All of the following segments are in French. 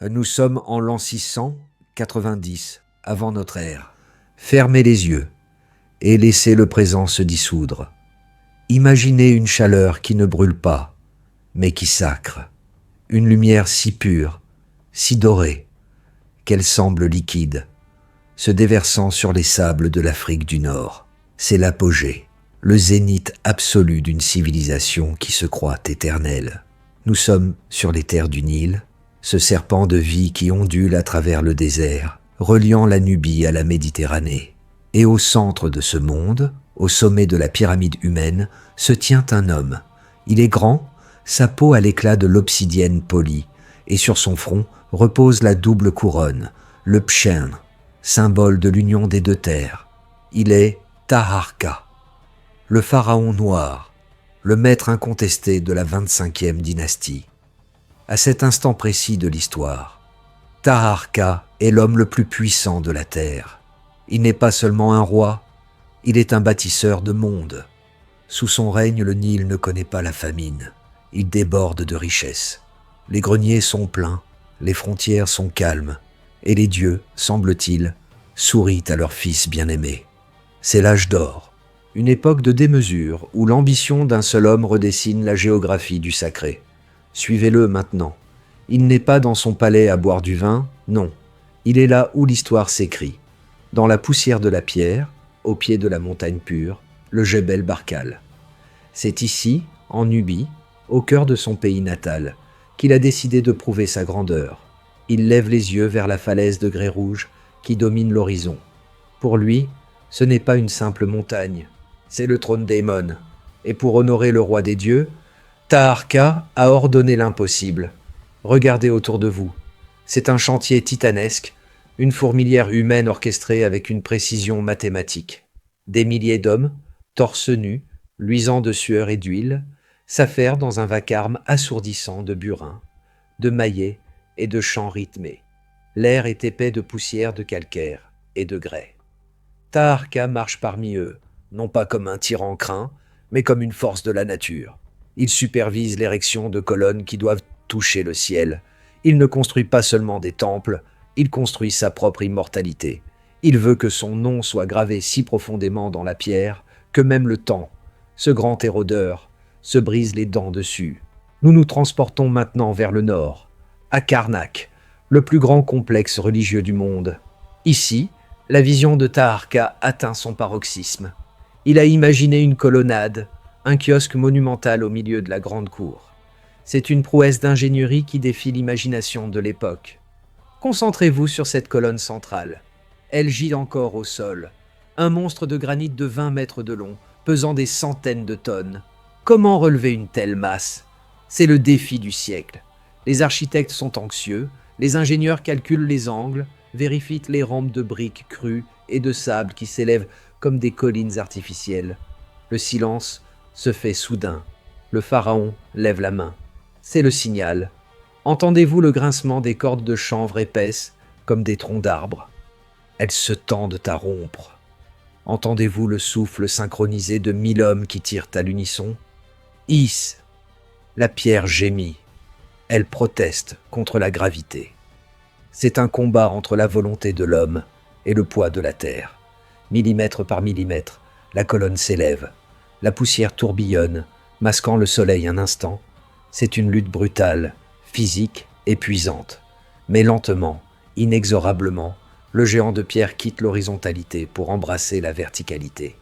Nous sommes en l'an 690, avant notre ère. Fermez les yeux et laissez le présent se dissoudre. Imaginez une chaleur qui ne brûle pas, mais qui sacre. Une lumière si pure, si dorée, qu'elle semble liquide, se déversant sur les sables de l'Afrique du Nord. C'est l'apogée, le zénith absolu d'une civilisation qui se croit éternelle. Nous sommes sur les terres du Nil, ce serpent de vie qui ondule à travers le désert, reliant la Nubie à la Méditerranée. Et au centre de ce monde, au sommet de la pyramide humaine, se tient un homme. Il est grand, sa peau a l'éclat de l'obsidienne polie, et sur son front repose la double couronne, le pshen, symbole de l'union des deux terres. Il est Taharqa, le pharaon noir, le maître incontesté de la 25e dynastie. À cet instant précis de l'histoire, Taharqa est l'homme le plus puissant de la terre. Il n'est pas seulement un roi, il est un bâtisseur de mondes. Sous son règne, le Nil ne connaît pas la famine. Il déborde de richesses. Les greniers sont pleins, les frontières sont calmes, et les dieux, semble-t-il, sourient à leur fils bien-aimé. C'est l'âge d'or, une époque de démesure où l'ambition d'un seul homme redessine la géographie du sacré. Suivez-le maintenant. Il n'est pas dans son palais à boire du vin, non. Il est là où l'histoire s'écrit, dans la poussière de la pierre, au pied de la montagne pure, le Jebel Barkal. C'est ici, en Nubie, au cœur de son pays natal, qu'il a décidé de prouver sa grandeur. Il lève les yeux vers la falaise de grès rouge qui domine l'horizon. Pour lui, ce n'est pas une simple montagne, c'est le trône d'Aemon. Et pour honorer le roi des dieux, Taharqa a ordonné l'impossible. Regardez autour de vous. C'est un chantier titanesque, une fourmilière humaine orchestrée avec une précision mathématique. Des milliers d'hommes, torse nus, luisants de sueur et d'huile, s'affairent dans un vacarme assourdissant de burins, de maillets et de chants rythmés. L'air est épais de poussière de calcaire et de grès. Taharqa marche parmi eux, non pas comme un tyran craint, mais comme une force de la nature. Il supervise l'érection de colonnes qui doivent toucher le ciel. Il ne construit pas seulement des temples, il construit sa propre immortalité. Il veut que son nom soit gravé si profondément dans la pierre que même le temps, ce grand érodeur, se brise les dents dessus. Nous nous transportons maintenant vers le nord, à Karnak, le plus grand complexe religieux du monde. Ici, la vision de Taharqa atteint son paroxysme. Il a imaginé une colonnade, un kiosque monumental au milieu de la grande cour. C'est une prouesse d'ingénierie qui défie l'imagination de l'époque. Concentrez-vous sur cette colonne centrale. Elle gît encore au sol. Un monstre de granit de 20 mètres de long, pesant des centaines de tonnes. Comment relever une telle masse? C'est le défi du siècle. Les architectes sont anxieux, les ingénieurs calculent les angles, vérifient les rampes de briques crues et de sable qui s'élèvent comme des collines artificielles. Le silence se fait soudain. Le pharaon lève la main. C'est le signal. Entendez-vous le grincement des cordes de chanvre épaisses comme des troncs d'arbres? Elles se tendent à rompre. Entendez-vous le souffle synchronisé de 1000 hommes qui tirent à l'unisson? Hiss! La pierre gémit. Elle proteste contre la gravité. C'est un combat entre la volonté de l'homme et le poids de la terre. Millimètre par millimètre, la colonne s'élève. La poussière tourbillonne, masquant le soleil un instant. C'est une lutte brutale, physique, épuisante. Mais lentement, inexorablement, le géant de pierre quitte l'horizontalité pour embrasser la verticalité.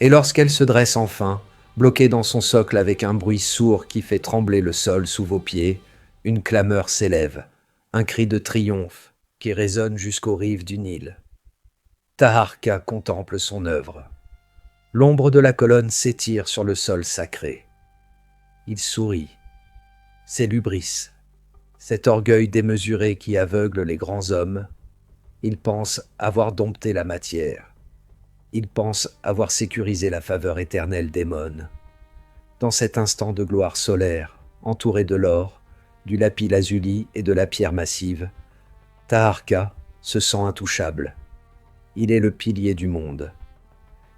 Et lorsqu'elle se dresse enfin, bloquée dans son socle avec un bruit sourd qui fait trembler le sol sous vos pieds, une clameur s'élève, un cri de triomphe qui résonne jusqu'aux rives du Nil. Taharqa contemple son œuvre. L'ombre de la colonne s'étire sur le sol sacré. Il sourit. C'est l'hubris, cet orgueil démesuré qui aveugle les grands hommes. Il pense avoir dompté la matière. Il pense avoir sécurisé la faveur éternelle d'Aemon. Dans cet instant de gloire solaire, entouré de l'or, du lapis-lazuli et de la pierre massive, Taharqa se sent intouchable. Il est le pilier du monde.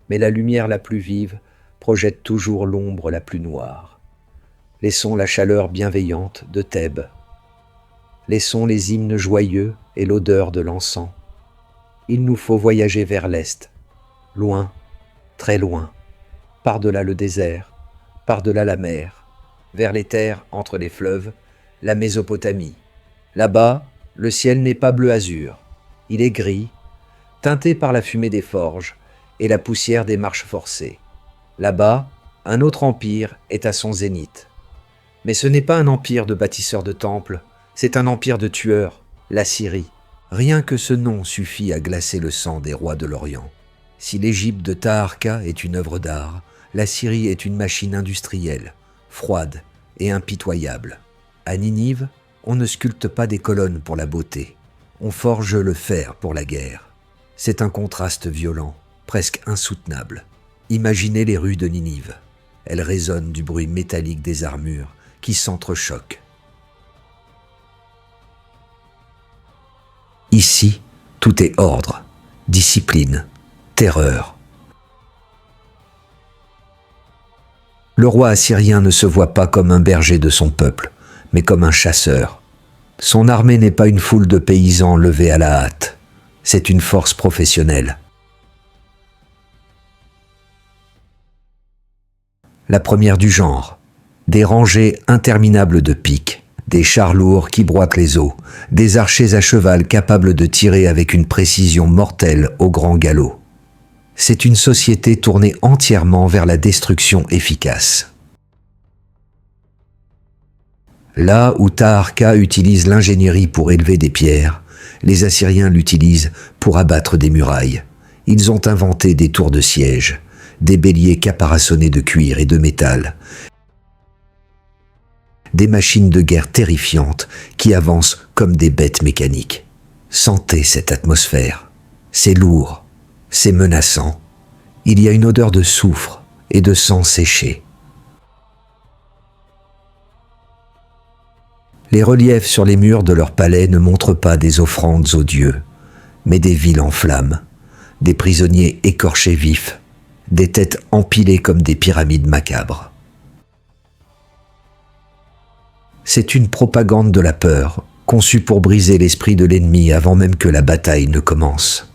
Mais la lumière la plus vive projette toujours l'ombre la plus noire. Laissons la chaleur bienveillante de Thèbes. Laissons les hymnes joyeux et l'odeur de l'encens. Il nous faut voyager vers l'est, loin, très loin, par-delà le désert, par-delà la mer, vers les terres entre les fleuves, la Mésopotamie. Là-bas, le ciel n'est pas bleu azur, il est gris, teinté par la fumée des forges et la poussière des marches forcées. Là-bas, un autre empire est à son zénith. Mais ce n'est pas un empire de bâtisseurs de temples, c'est un empire de tueurs, la Syrie. Rien que ce nom suffit à glacer le sang des rois de l'Orient. Si l'Égypte de Taharqa est une œuvre d'art, la Syrie est une machine industrielle, froide et impitoyable. À Ninive, on ne sculpte pas des colonnes pour la beauté, on forge le fer pour la guerre. C'est un contraste violent, presque insoutenable. Imaginez les rues de Ninive. Elles résonnent du bruit métallique des armures qui s'entrechoquent. Ici, tout est ordre, discipline, terreur. Le roi assyrien ne se voit pas comme un berger de son peuple, mais comme un chasseur. Son armée n'est pas une foule de paysans levés à la hâte, c'est une force professionnelle. La première du genre, des rangées interminables de piques, des chars lourds qui broient les eaux, des archers à cheval capables de tirer avec une précision mortelle au grand galop. C'est une société tournée entièrement vers la destruction efficace. Là où Taharqa utilise l'ingénierie pour élever des pierres, les Assyriens l'utilisent pour abattre des murailles. Ils ont inventé des tours de siège, des béliers caparaçonnés de cuir et de métal, des machines de guerre terrifiantes qui avancent comme des bêtes mécaniques. Sentez cette atmosphère. C'est lourd, c'est menaçant. Il y a une odeur de soufre et de sang séché. Les reliefs sur les murs de leur palais ne montrent pas des offrandes aux dieux, mais des villes en flammes, des prisonniers écorchés vifs, des têtes empilées comme des pyramides macabres. C'est une propagande de la peur, conçue pour briser l'esprit de l'ennemi avant même que la bataille ne commence.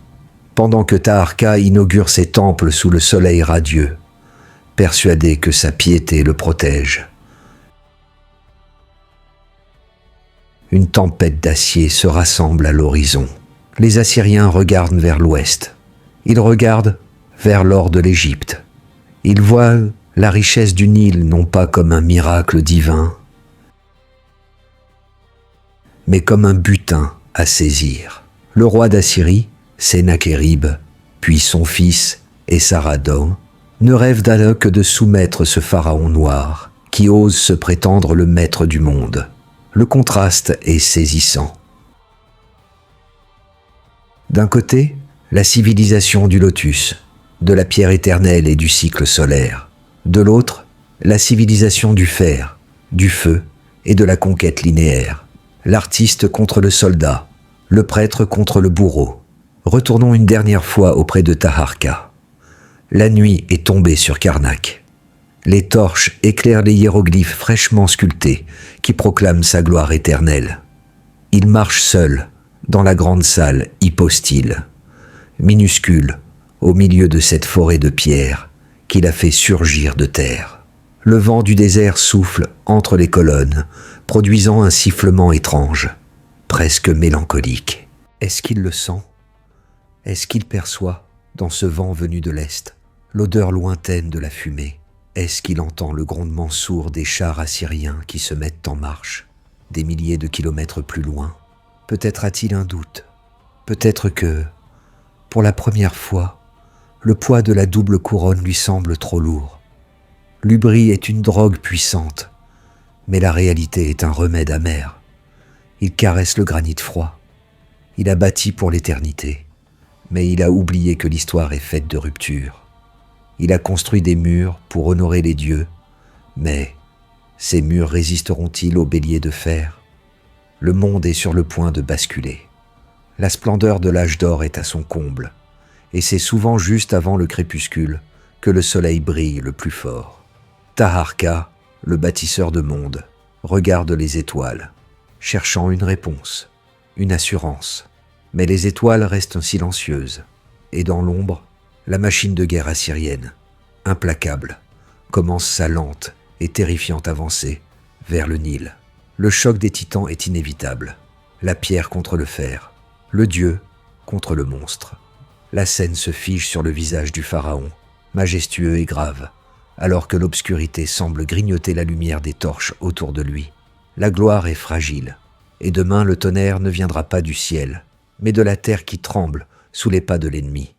Pendant que Taharqa inaugure ses temples sous le soleil radieux, persuadé que sa piété le protège. Une tempête d'acier se rassemble à l'horizon. Les Assyriens regardent vers l'ouest. Ils regardent vers l'or de l'Égypte. Ils voient la richesse du Nil non pas comme un miracle divin, mais comme un butin à saisir. Le roi d'Assyrie, Sennachérib, puis son fils Esarhaddon, ne rêvent d'Allah que de soumettre ce pharaon noir qui ose se prétendre le maître du monde. Le contraste est saisissant. D'un côté, la civilisation du lotus, de la pierre éternelle et du cycle solaire. De l'autre, la civilisation du fer, du feu et de la conquête linéaire. L'artiste contre le soldat, le prêtre contre le bourreau. Retournons une dernière fois auprès de Taharqa. La nuit est tombée sur Karnak. Les torches éclairent les hiéroglyphes fraîchement sculptés qui proclament sa gloire éternelle. Il marche seul dans la grande salle hypostyle, minuscule au milieu de cette forêt de pierres qu'il a fait surgir de terre. Le vent du désert souffle entre les colonnes, produisant un sifflement étrange, presque mélancolique. Est-ce qu'il le sent? Est-ce qu'il perçoit, dans ce vent venu de l'Est, l'odeur lointaine de la fumée? Est-ce qu'il entend le grondement sourd des chars assyriens qui se mettent en marche, des milliers de kilomètres plus loin? Peut-être a-t-il un doute. Peut-être que, pour la première fois, le poids de la double couronne lui semble trop lourd. L'hubris est une drogue puissante, mais la réalité est un remède amer. Il caresse le granit froid. Il a bâti pour l'éternité, mais il a oublié que l'histoire est faite de ruptures. Il a construit des murs pour honorer les dieux, mais ces murs résisteront-ils aux béliers de fer? Le monde est sur le point de basculer. La splendeur de l'âge d'or est à son comble, et c'est souvent juste avant le crépuscule que le soleil brille le plus fort. Taharqa, le bâtisseur de monde, regarde les étoiles. cherchant une réponse, une assurance. Mais les étoiles restent silencieuses, et dans l'ombre, la machine de guerre assyrienne, implacable, commence sa lente et terrifiante avancée vers le Nil. Le choc des titans est inévitable. La pierre contre le fer, le dieu contre le monstre. La scène se fige sur le visage du pharaon, majestueux et grave, alors que l'obscurité semble grignoter la lumière des torches autour de lui. La gloire est fragile, et demain le tonnerre ne viendra pas du ciel, mais de la terre qui tremble sous les pas de l'ennemi.